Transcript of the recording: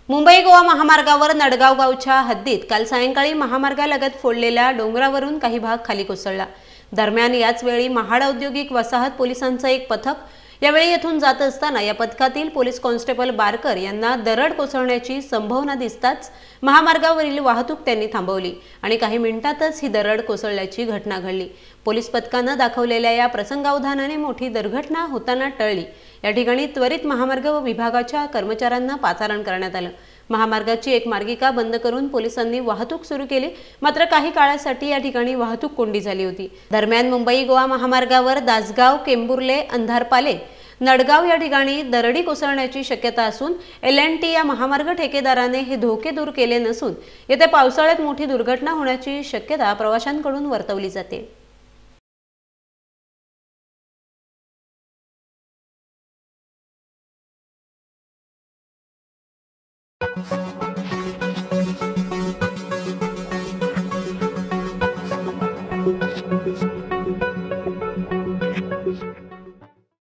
मुंबई गोवा महामार्गावर नडगाव गावच्या हद्दीत काल सायंकाळी महामार्गालगत फोडलेल्या डोंगरावरून काही भाग खाली कोसळला। दरम्यान याच वेळी महाड औद्योगिक वसाहत पोलिसांचं एक पथक यावेळी येथून जात असताना या पथकातील पोलीस कॉन्स्टेबल बारकर यांना दरड कोसळण्याची संभावना दिसताच महामार्गावरील वाहतूक त्यांनी थांबवली आणि काही मिनिटातच ही दरड कोसळल्याची घटना घडली। पोलीस पथकाने दाखवलेल्या या प्रसंगावधानाने मोठी दुर्घटना होताना टळली। या ठिकाणी त्वरित महामार्ग विभागाच्या कर्मचाऱ्यांना पाचारण करण्यात आलं। महामार्गाची एक मार्गिका बंद करून पोलिसांनी वाहतूक सुरू केली, मात्र काही काळासाठी या ठिकाणी वाहतूक कोंडी झाली होती। दरम्यान मुंबई गोवा महामार्गावर दासगाव, केंबुर्ले, अंधारपाले, नडगाव या ठिकाणी दरडी कोसळण्याची शक्यता असून L&T या महामार्ग ठेकेदाराने हे धोके दूर केले नसून येत्या पावसाळ्यात मोठी दुर्घटना होण्याची शक्यता प्रवाशांकडून वर्तवली जाते।